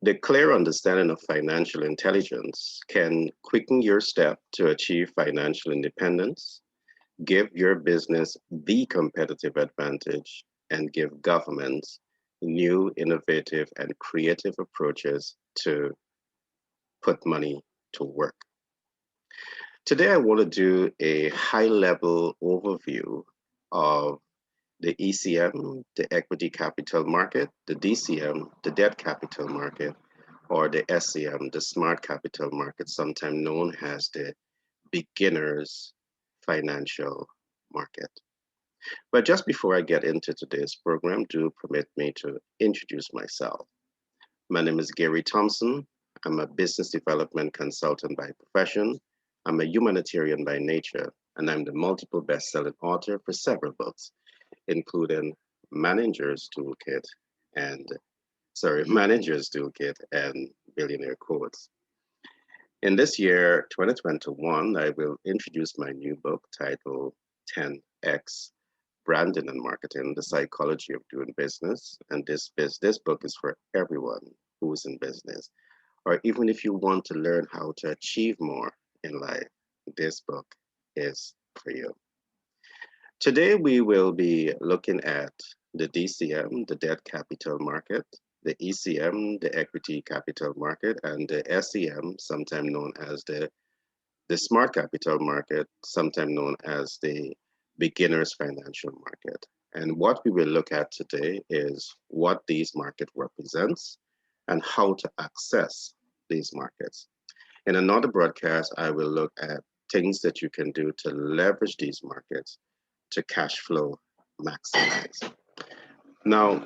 The clear understanding of financial intelligence can quicken your step to achieve financial independence, give your business the competitive advantage, and give governments new, innovative, and creative approaches to put money to work. Today, I want to do a high level overview of the ECM, the equity capital market, the DCM, the debt capital market, or the SCM, the smart capital market, sometimes known as the beginner's financial market. But just before I get into today's program, do permit me to introduce myself. My name is Gary Thompson. I'm a business development consultant by profession. I'm a humanitarian by nature, and I'm the multiple best-selling author for several books, including Manager's Toolkit and Manager's Toolkit and Billionaire Codes. In this year, 2021, I will introduce my new book titled 10X Branding and Marketing, The Psychology of Doing Business. And this book is for everyone who's in business, or even if you want to learn how to achieve more in life, this book is for you. Today, we will be looking at the DCM, the debt capital market, the ECM, the equity capital market, and the SEM, sometimes known as the smart capital market, sometimes known as the beginner's financial market. And what we will look at today is what these market represents and how to access these markets. In another broadcast, I will look at things that you can do to leverage these markets to cash flow maximize. Now,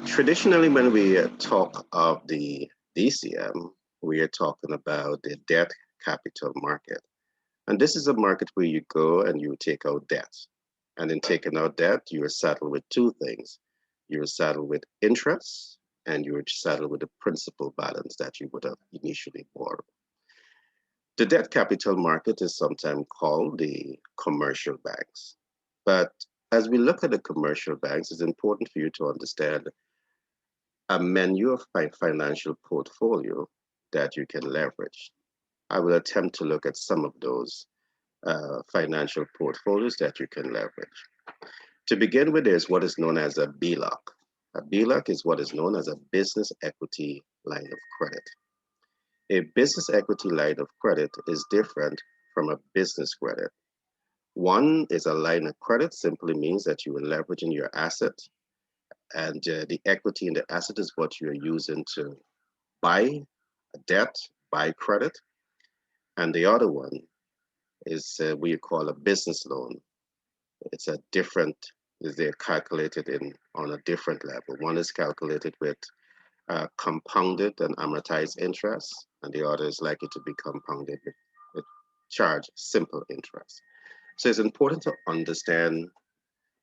traditionally, when we talk of the DCM, we are talking about the debt capital market. And this is a market where you go and you take out debt. And in taking out debt, you are saddled with two things. You're saddled with interest and you're saddled with the principal balance that you would have initially borrowed. The debt capital market is sometimes called the commercial banks. But as we look at the commercial banks, it's important for you to understand a menu of financial portfolio that you can leverage. I will attempt to look at some of those financial portfolios that you can leverage. To begin with is what is known as a BLOC. A BLOC is what is known as a business equity line of credit. A business equity line of credit is different from a business credit. One is a line of credit, simply means that you are leveraging your asset, and the equity in the asset is what you're using to buy a debt, buy credit. And the other one is what you call a business loan. It's a different, they're calculated on a different level. One is calculated with compounded and amortized interest, and the other is likely to be compounded with charge simple interest. So it's important to understand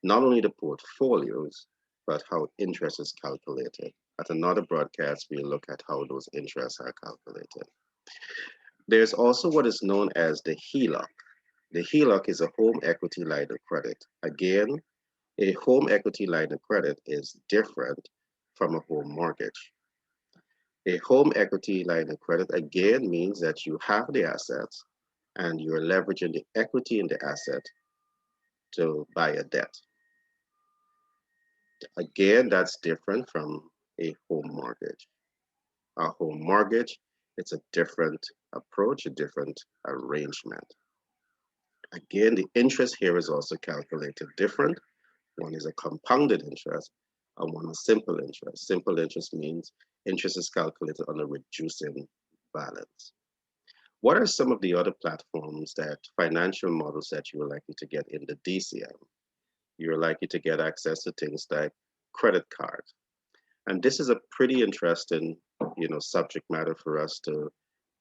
not only the portfolios, but how interest is calculated. At another broadcast, we'll look at how those interests are calculated. There's also what is known as the Heloc. The Heloc is a home equity line of credit. Again, a home equity line of credit is different from a home mortgage. A home equity line of credit again means that you have the assets and you're leveraging the equity in the asset to buy a debt. Again, that's different from a home mortgage. A home mortgage, it's a different approach, a different arrangement. Again, the interest here is also calculated different. One is a compounded interest and one is simple interest. Simple interest means interest is calculated on a reducing balance. What are some of the other platforms that financial models that you are likely to get in the DCM? You're likely to get access to things like credit cards. And this is a pretty interesting, subject matter for us to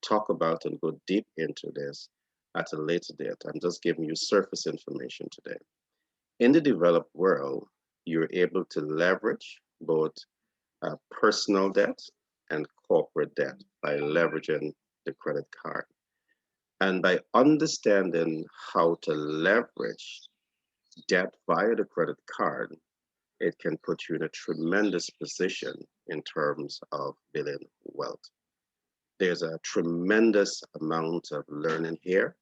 talk about and go deep into this at a later date. I'm just giving you surface information today. In the developed world, you're able to leverage both personal debt and corporate debt by leveraging the credit card. And by understanding how to leverage debt via the credit card, it can put you in a tremendous position in terms of building wealth. There's a tremendous amount of learning here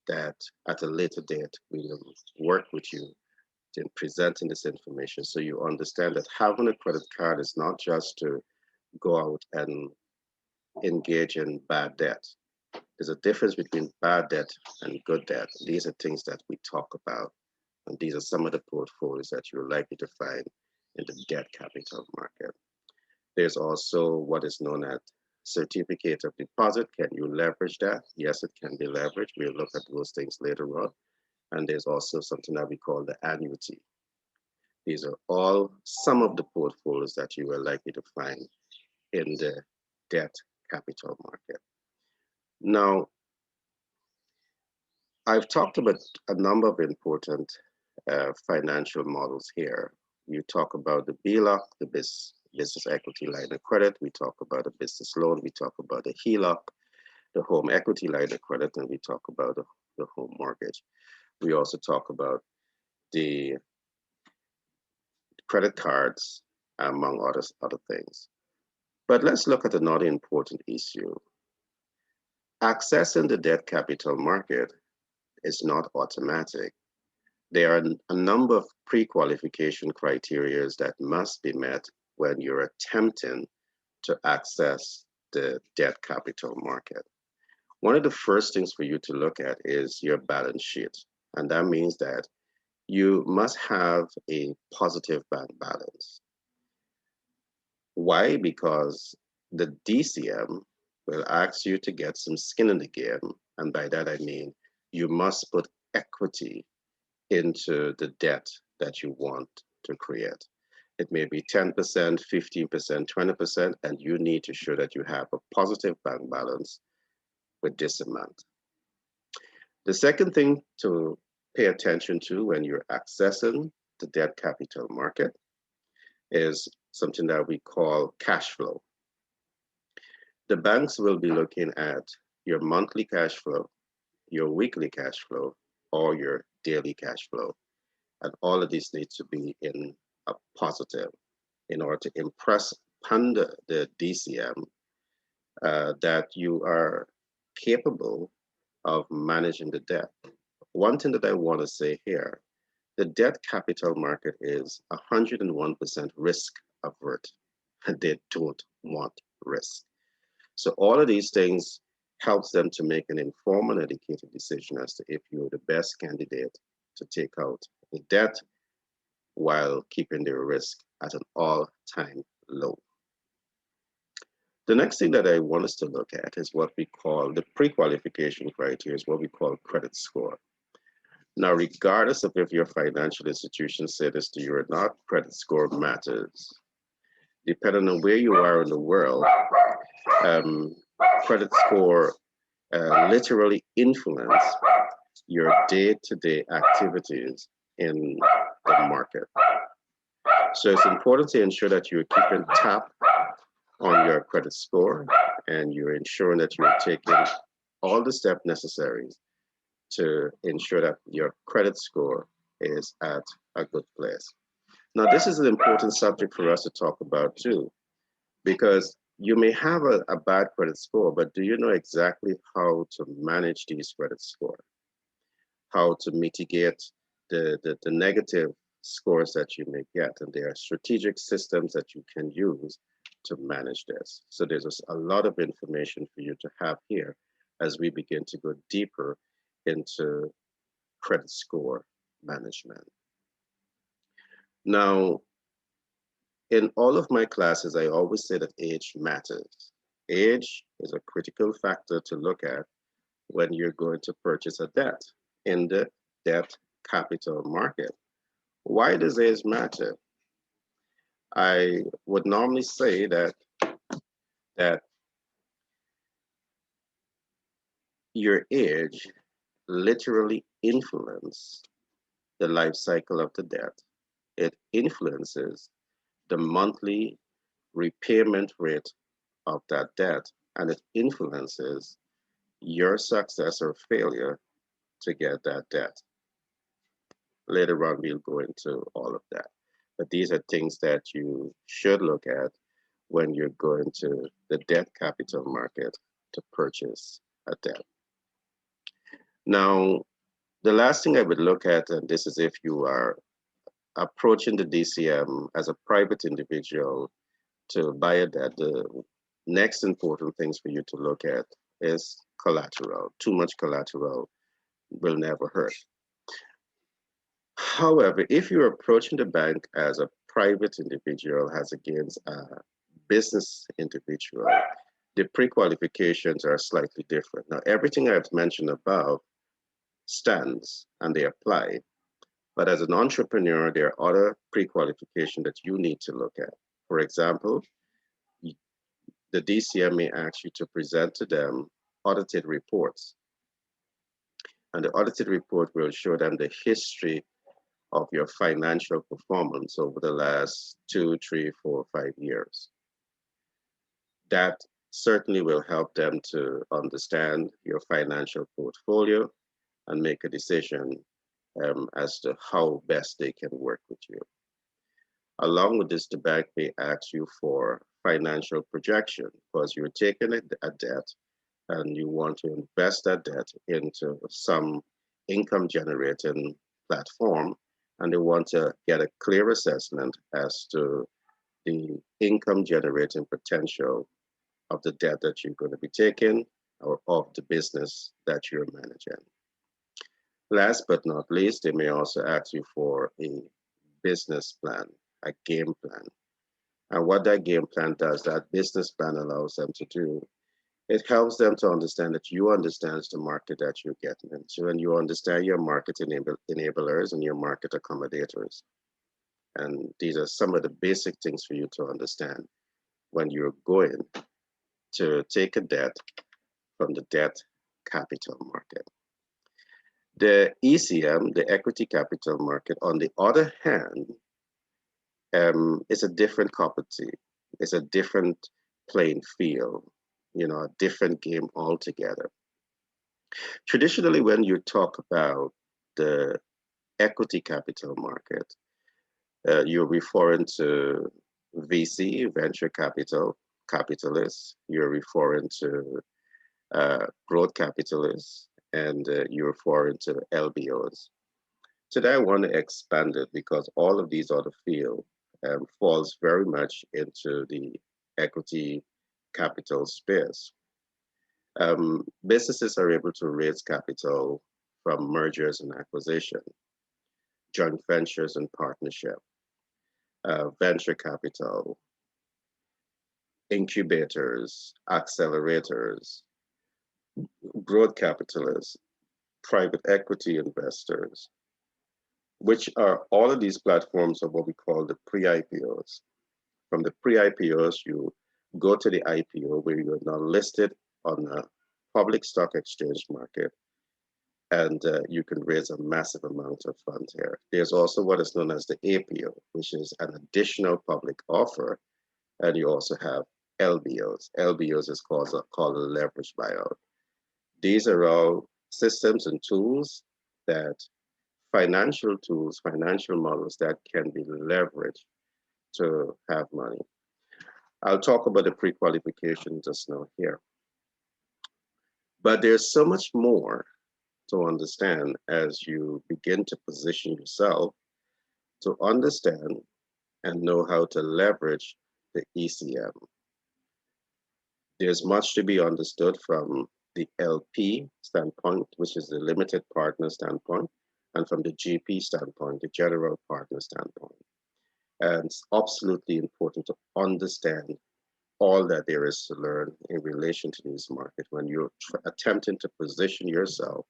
that at a later date we will work with you in presenting this information so you understand that having a credit card is not just to go out and engage in bad debt. There's a difference between bad debt and good debt. These are things that we talk about, and these are some of the portfolios that you're likely to find in the debt capital market. There's also what is known as certificate of deposit. Can you leverage that? Yes, it can be leveraged. We'll look at those things later on. And there's also something that we call the annuity. These are all some of the portfolios that you are likely to find in the debt capital market. Now, I've talked about a number of important financial models here. You talk about the BLOC, the business equity line of credit. We talk about a business loan. We talk about the Heloc, the home equity line of credit, and we talk about the home mortgage. We also talk about the credit cards, among other things. But let's look at another important issue. Accessing the debt capital market is not automatic. There are a number of pre-qualification criteria that must be met when you're attempting to access the debt capital market. One of the first things for you to look at is your balance sheet. And that means that you must have a positive bank balance. Why? Because the DCM will ask you to get some skin in the game. And by that, I mean, you must put equity into the debt that you want to create. It may be 10%, 15%, 20%, and you need to show that you have a positive bank balance with this amount. The second thing to pay attention to when you're accessing the debt capital market is something that we call cash flow. The banks will be looking at your monthly cash flow, your weekly cash flow, or your daily cash flow. And all of these need to be in a positive in order to impress upon the DCM that you are capable of managing the debt. One thing that I want to say here, the debt capital market is 101% risk avert. They don't want risk. So all of these things helps them to make an informed and educated decision as to if you're the best candidate to take out the debt while keeping their risk at an all-time low. The next thing that I want us to look at is what we call the pre-qualification criteria, is what we call credit score. Now, regardless of if your financial institution said this to you or not, credit score matters. Depending on where you are in the world, credit score literally influence your day-to-day activities in the market. So it's important to ensure that you're keeping tab on your credit score and you're ensuring that you're taking all the steps necessary to ensure that your credit score is at a good place. Now, this is an important subject for us to talk about too, because you may have a bad credit score, but do you know exactly how to manage these credit scores? How to mitigate the negative scores that you may get? And there are strategic systems that you can use to manage this. So there's a lot of information for you to have here as we begin to go deeper into credit score management. Now, in all of my classes, I always say that age matters. Age is a critical factor to look at when you're going to purchase a debt in the debt capital market. Why does age matter? I would normally say that your age literally influences the life cycle of the debt. It influences the monthly repayment rate of that debt, and it influences your success or failure to get that debt. Later on, we'll go into all of that. But these are things that you should look at when you're going to the debt capital market to purchase a debt. Now, the last thing I would look at, and this is if you are approaching the DCM as a private individual to buy a debt, the next important things for you to look at is collateral. Too much collateral will never hurt. However, if you're approaching the bank as a private individual as against a business individual, the pre-qualifications are slightly different. Now, everything I've mentioned above stands and they apply, but as an entrepreneur, there are other pre-qualifications that you need to look at. For example, the DCM may ask you to present to them audited reports, and the audited report will show them the history of your financial performance over the last 2, 3, 4, 5 years. That certainly will help them to understand your financial portfolio and make a decision as to how best they can work with you. Along with this, the bank may ask you for financial projection because you're taking a debt and you want to invest that debt into some income generating platform, and they want to get a clear assessment as to the income generating potential of the debt that you're going to be taking or of the business that you're managing. Last but not least, they may also ask you for a business plan, a game plan. And what that game plan does, that business plan allows them to do, it helps them to understand that you understand the market that you're getting into and you understand your market enablers and your market accommodators. And these are some of the basic things for you to understand when you're going to take a debt from the debt capital market. The ECM, the equity capital market, on the other hand, is a different cup of tea. It's a different playing field, a different game altogether. Traditionally, when you talk about the equity capital market, you're referring to VC, venture capital, capitalists. You're referring to growth capitalists, and you're referring to LBOs. Today, I want to expand it because all of these other fields falls very much into the equity capital space. Businesses are able to raise capital from mergers and acquisition, joint ventures and partnership, venture capital, incubators, accelerators, growth capitalists, private equity investors, which are all of these platforms of what we call the pre-IPOs. From the pre-IPOs, you go to the IPO where you're now listed on a public stock exchange market, and you can raise a massive amount of funds here. There's also what is known as the APO, which is an additional public offer, and you also have LBOs. LBOs is called a leverage buyout. These are all systems and tools that financial tools, financial models that can be leveraged to have money. I'll talk about the pre-qualification just now here. But there's so much more to understand as you begin to position yourself to understand and know how to leverage the ECM. There's much to be understood from the LP standpoint, which is the limited partner standpoint, and from the GP standpoint, the general partner standpoint. And it's absolutely important to understand all that there is to learn in relation to this market when you're attempting to position yourself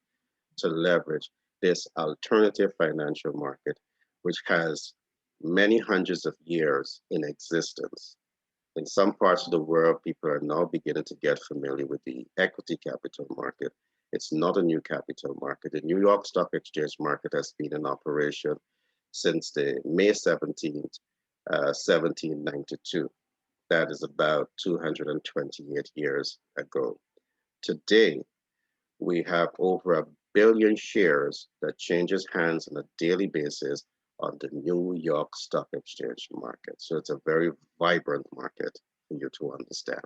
to leverage this alternative financial market, which has many hundreds of years in existence. In some parts of the world, people are now beginning to get familiar with the equity capital market. It's not a new capital market. The New York Stock Exchange market has been in operation since the May 17th, 1792. That is about 228 years ago. Today, we have over 1 billion shares that changes hands on a daily basis on the New York Stock Exchange market. So it's a very vibrant market to understand.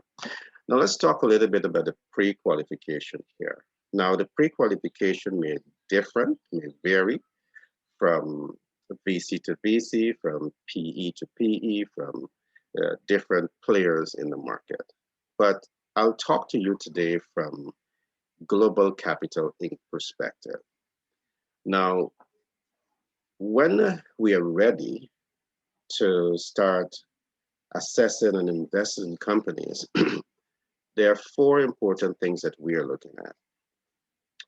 Now let's talk a little bit about the pre-qualification here. Now the pre-qualification may vary from VC to VC, from PE to PE, from different players in the market. But I'll talk to you today from Global Capital Inc. perspective. Now, when we are ready to start assessing and investing in companies, there are four important things that we are looking at.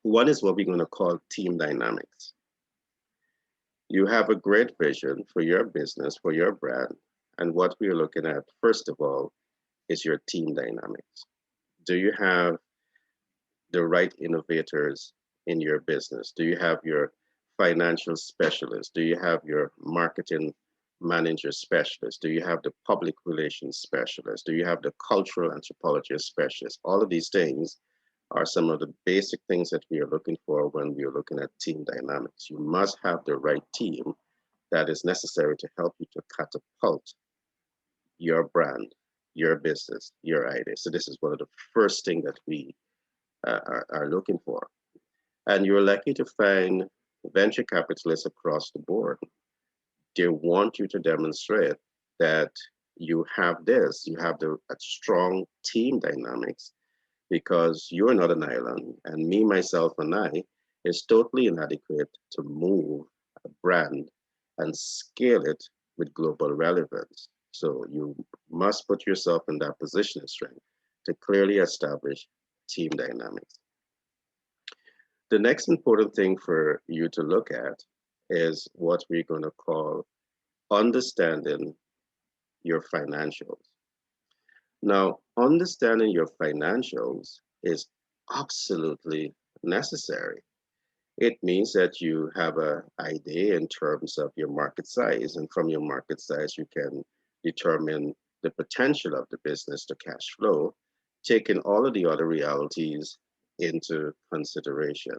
One is what we're going to call team dynamics. You have a great vision for your business, for your brand, and what we are looking at, first of all, is your team dynamics. Do you have the right innovators in your business? Do you have your financial specialists? Do you have your marketing manager specialist? Do you have the public relations specialist? Do you have the cultural anthropologist specialist? All of these things are some of the basic things that we are looking for when we are looking at team dynamics. You must have the right team that is necessary to help you to catapult your brand, your business, your idea. So this is one of the first things that we are looking for. And you're likely to find venture capitalists across the board. They want you to demonstrate that you have this, you have a strong team dynamics, because you're not an island, and me, myself, and I is totally inadequate to move a brand and scale it with global relevance. So you must put yourself in that position of strength to clearly establish team dynamics. The next important thing for you to look at is what we're going to call understanding your financials. Now, understanding your financials is absolutely necessary. It means that you have an idea in terms of your market size, and from your market size, you can determine the potential of the business to cash flow, taking all of the other realities into consideration.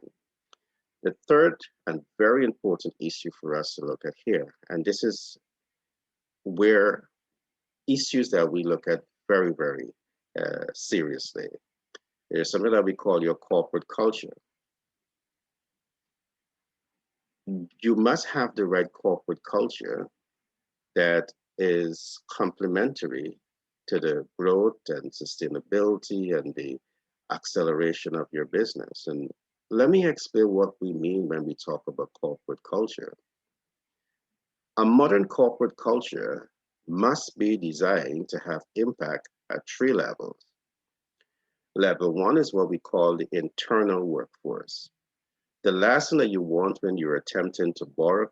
The third and very important issue for us to look at here, and this is where issues that we look at very, very seriously, is something that we call your corporate culture. You must have the right corporate culture that is complementary to the growth and sustainability and the acceleration of your business. And let me explain what we mean when we talk about corporate culture. A modern corporate culture must be designed to have impact at three levels. Level one is what we call the internal workforce. The last thing that you want when you're attempting to borrow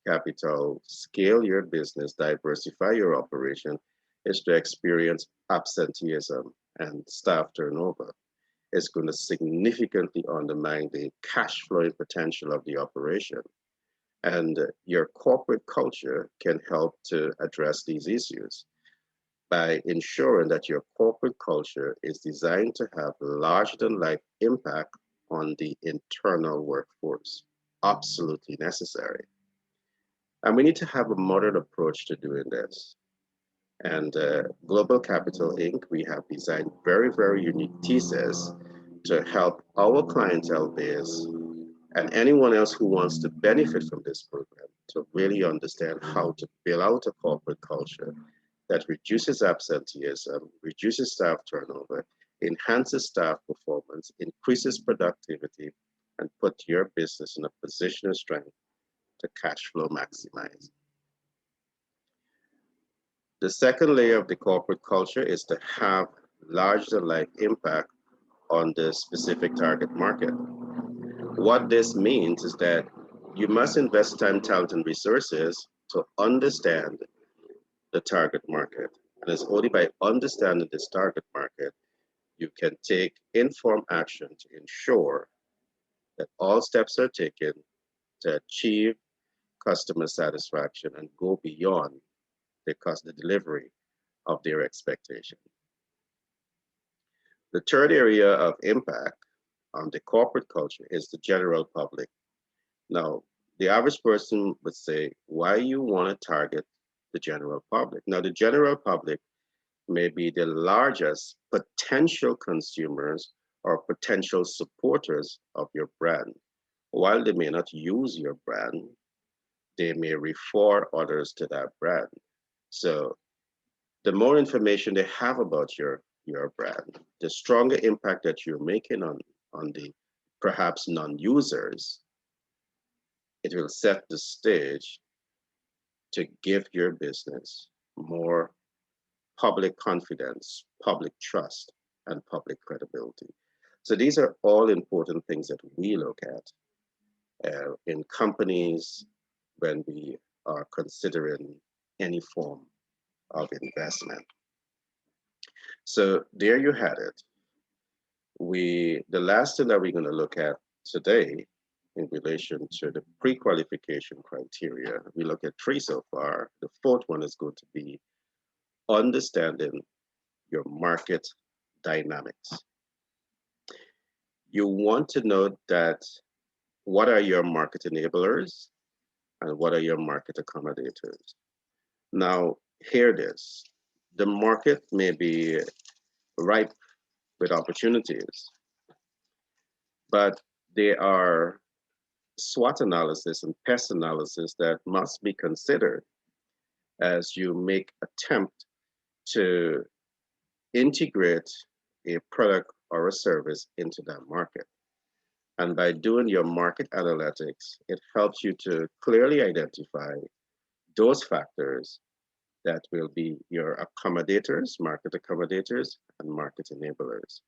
capital, scale your business, diversify your operation, is to experience absenteeism and staff turnover. It's going to significantly undermine the cash flowing potential of the operation. And your corporate culture can help to address these issues by ensuring that your corporate culture is designed to have larger than life impact on the internal workforce. Absolutely necessary. And we need to have a modern approach to doing this. And Global Capital Inc., we have designed very, very unique thesis to help our clientele base and anyone else who wants to benefit from this program to really understand how to build out a corporate culture that reduces absenteeism, reduces staff turnover, enhances staff performance, increases productivity, and put your business in a position of strength to cash flow maximize. The second layer of the corporate culture is to have larger than life impact on the specific target market. What this means is that you must invest time, talent, and resources to understand the target market. And it's only by understanding this target market you can take informed action to ensure that all steps are taken to achieve customer satisfaction and go beyond the delivery of their expectation. The third area of impact on the corporate culture is the general public. Now, the average person would say, why you want to target the general public? Now, the general public may be the largest potential consumers or potential supporters of your brand. While they may not use your brand, they may refer others to that brand. So the more information they have about your brand, the stronger impact that you're making on the perhaps non-users, it will set the stage to give your business more public confidence, public trust, and public credibility. So these are all important things that we look at in companies when we are considering any form of investment. So there you had it. The last thing that we're going to look at today in relation to the pre-qualification criteria, we look at three so far. The fourth one is going to be understanding your market dynamics. You want to know that what are your market enablers and what are your market accommodators. Now, hear this. The market may be ripe with opportunities, but there are SWOT analysis and pest analysis that must be considered as you make attempt to integrate a product or a service into that market. And by doing your market analytics, it helps you to clearly identify those factors that will be your accommodators, market accommodators, and market enablers.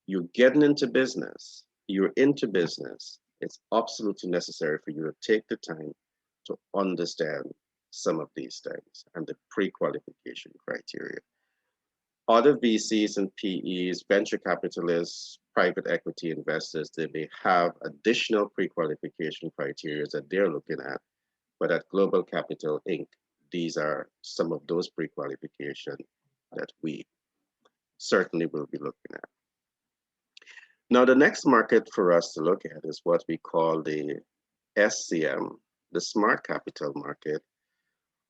You're getting into business, you're into business. It's absolutely necessary for you to take the time to understand some of these things and the pre-qualification criteria. Other VCs and PEs, venture capitalists, private equity investors, they may have additional pre-qualification criteria that they're looking at. But at Global Capital Inc., these are some of those pre-qualification that we certainly will be looking at. Now, the next market for us to look at is what we call the SCM, the smart capital market,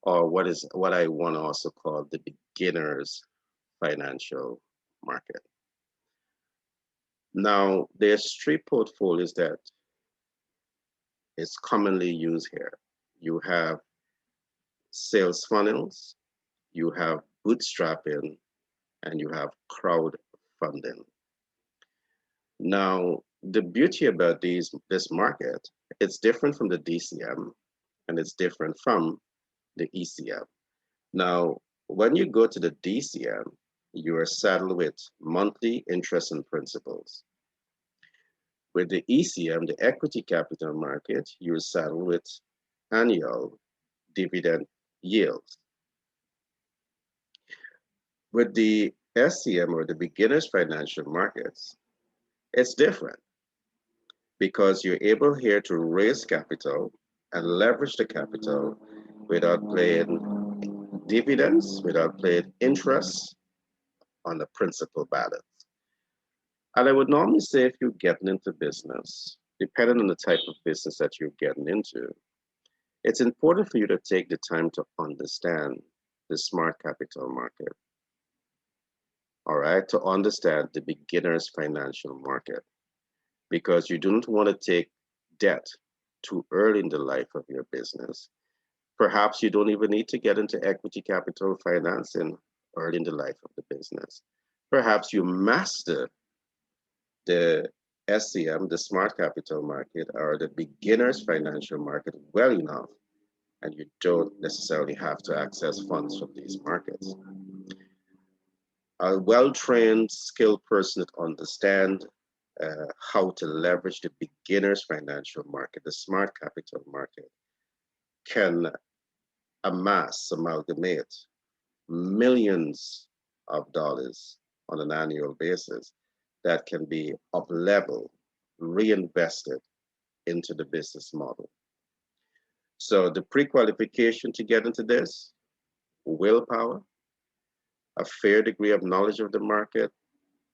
or what I want to also call the beginner's financial market. Now, there's three portfolios that is commonly used here. You have sales funnels, you have bootstrapping, and you have crowdfunding. Now, the beauty about this market, it's different from the DCM and it's different from the ECM. Now, when you go to the DCM, you are saddled with monthly interest and principals. With the ECM, the equity capital market, you're saddled with annual dividend yields. With the SCM or the beginner's financial markets, it's different because you're able here to raise capital and leverage the capital without paying dividends, without paying interest on the principal balance. And I would normally say if you're getting into business, depending on the type of business that you're getting into, it's important for you to take the time to understand the smart capital market. All right, to understand the beginner's financial market, because you don't want to take debt too early in the life of your business. Perhaps you don't even need to get into equity capital financing early in the life of the business. Perhaps you master the SCM, the smart capital market, or the beginner's financial market well enough, and you don't necessarily have to access funds from these markets. A well-trained, skilled person that understands how to leverage the beginner's financial market, the smart capital market, can amalgamate millions of dollars on an annual basis that can be up-level, reinvested into the business model. So the pre-qualification to get into this, willpower, a fair degree of knowledge of the market,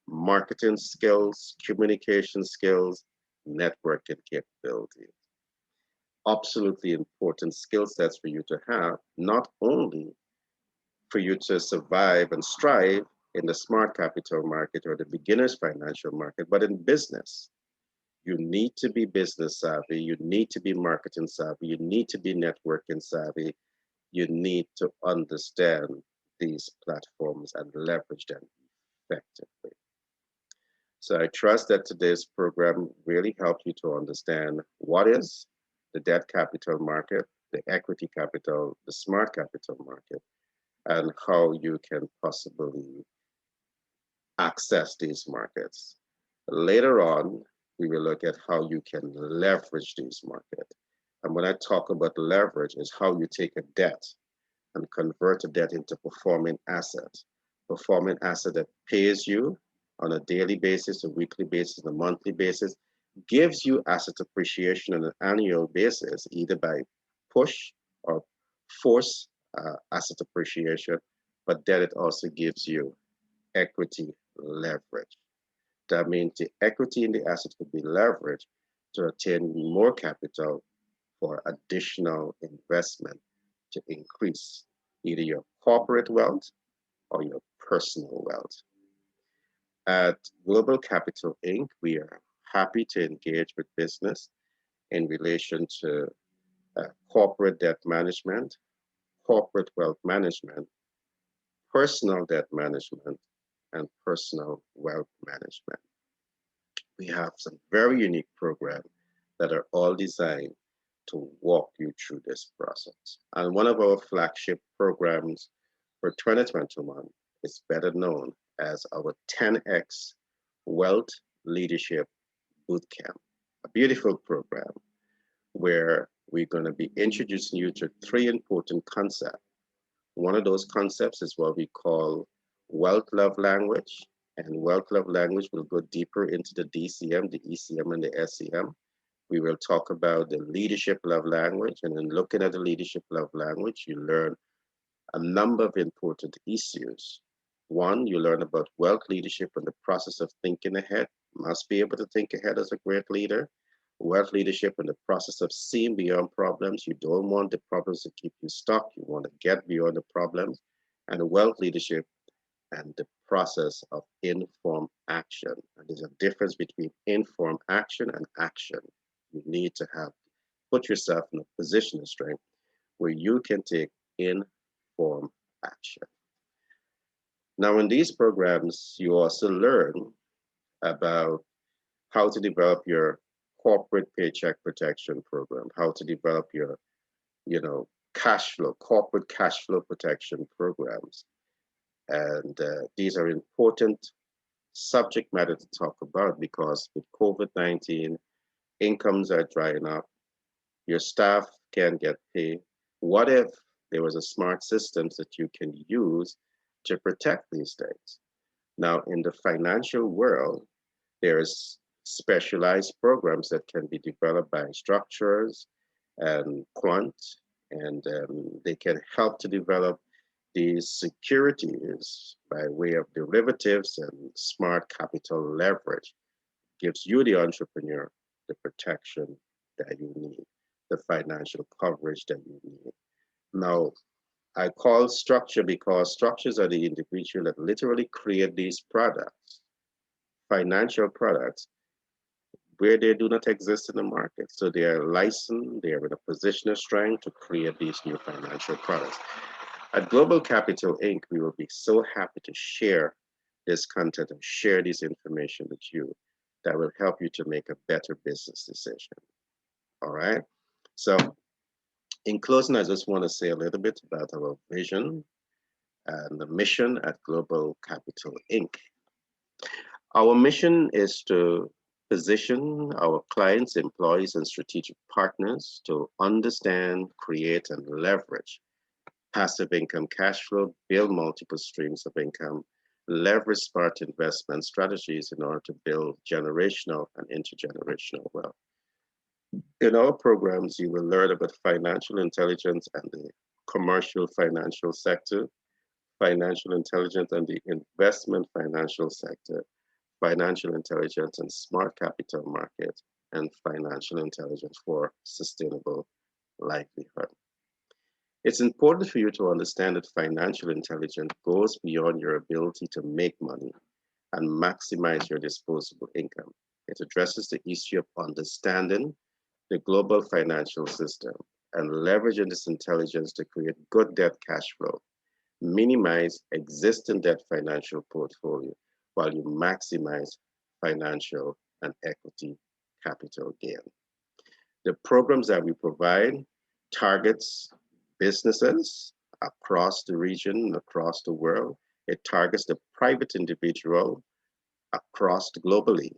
marketing skills, communication skills, networking capabilities. Absolutely important skill sets for you to have, not only for you to survive and strive in the smart capital market or the beginner's financial market. But in business, you need to be business savvy, you need to be marketing savvy, you need to be networking savvy, you need to understand these platforms and leverage them effectively. So I trust that today's program really helped you to understand what is the debt capital market, the equity capital, the smart capital market, and how you can possibly access these markets. Later on, we will look at how you can leverage these markets. And when I talk about leverage, is how you take a debt and convert a debt into performing asset that pays you on a daily basis, a weekly basis, a monthly basis, gives you asset appreciation on an annual basis, either by push or force asset appreciation, but then it also gives you equity leverage. That means the equity in the asset could be leveraged to attain more capital for additional investment to increase either your corporate wealth or your personal wealth. At Global Capital Inc., we are happy to engage with business in relation to corporate debt management, corporate wealth management, personal debt management, and personal wealth management. We have some very unique programs that are all designed to walk you through this process. And one of our flagship programs for 2021 is better known as our 10X Wealth Leadership Bootcamp, a beautiful program where we're going to be introducing you to three important concepts. One of those concepts is what we call wealth love language, and wealth love language will go deeper into the DCM, the ECM, and the SEM. We will talk about the leadership love language, and in looking at the leadership love language, you learn a number of important issues. One, you learn about wealth leadership and the process of thinking ahead. Must be able to think ahead as a great leader. Wealth leadership and the process of seeing beyond problems. You don't want the problems to keep you stuck. You want to get beyond the problems. And wealth leadership and the process of informed action. And there's a difference between informed action and action. You need to put yourself in a position of strength where you can take informed action. Now, in these programs, you also learn about how to develop your corporate paycheck protection program, how to develop your, cash flow, corporate cash flow protection programs. And these are important subject matter to talk about because with COVID-19, incomes are drying up, your staff can't get paid. What if there was a smart systems that you can use to protect these things? Now, in the financial world, there's specialized programs that can be developed by structures and quant, and they can help to develop these securities by way of derivatives and smart capital leverage. Gives you, the entrepreneur, the protection that you need, the financial coverage that you need. Now, I call structure because structures are the individual that literally create these products, financial products, where they do not exist in the market. So they are licensed, they are in a position of strength to create these new financial products. At Global Capital Inc., we will be so happy to share this content and share this information with you that will help you to make a better business decision. All right. So in closing, I just want to say a little bit about our vision and the mission at Global Capital Inc. Our mission is to position our clients, employees, and strategic partners to understand, create, and leverage passive income cash flow, build multiple streams of income, leverage smart investment strategies in order to build generational and intergenerational wealth. In our programs, you will learn about financial intelligence and the commercial financial sector, financial intelligence and the investment financial sector, financial intelligence and smart capital market, and financial intelligence for sustainable livelihood. It's important for you to understand that financial intelligence goes beyond your ability to make money and maximize your disposable income. It addresses the issue of understanding the global financial system and leveraging this intelligence to create good debt cash flow, minimize existing debt financial portfolio while you maximize financial and equity capital gain. The programs that we provide targets businesses across the region, across the world. It targets the private individual across globally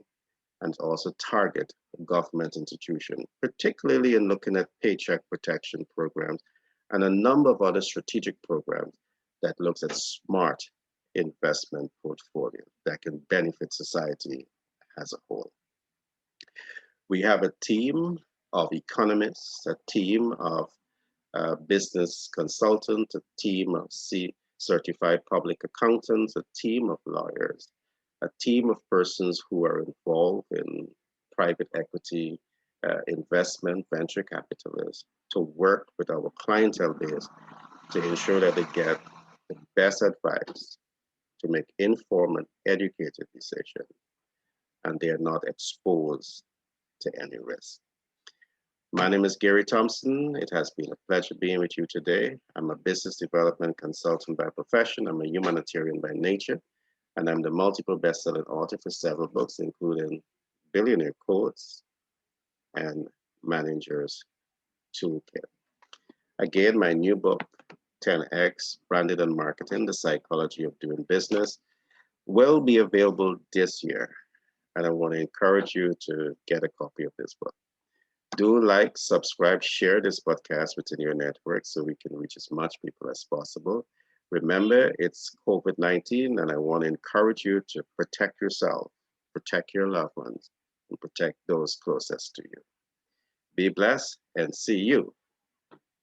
and also target government institutions, particularly in looking at paycheck protection programs and a number of other strategic programs that looks at smart investment portfolio that can benefit society as a whole. We have a team of economists, a team of business consultants, a team of certified public accountants, a team of lawyers, a team of persons who are involved in private equity, investment, venture capitalists to work with our clientele base to ensure that they get the best advice to make informed and educated decisions and they are not exposed to any risk. My name is Gary Thompson. It has been a pleasure being with you today. I'm a business development consultant by profession. I'm a humanitarian by nature, and I'm the multiple best-selling author for several books, including Billionaire Codes and Manager's Toolkit. Again, my new book, 10X, Branding and Marketing, The Psychology of Doing Business, will be available this year. And I want to encourage you to get a copy of this book. Do like, subscribe, share this podcast within your network so we can reach as much people as possible. Remember, it's COVID-19, and I want to encourage you to protect yourself, protect your loved ones, and protect those closest to you. Be blessed and see you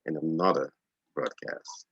in another broadcast.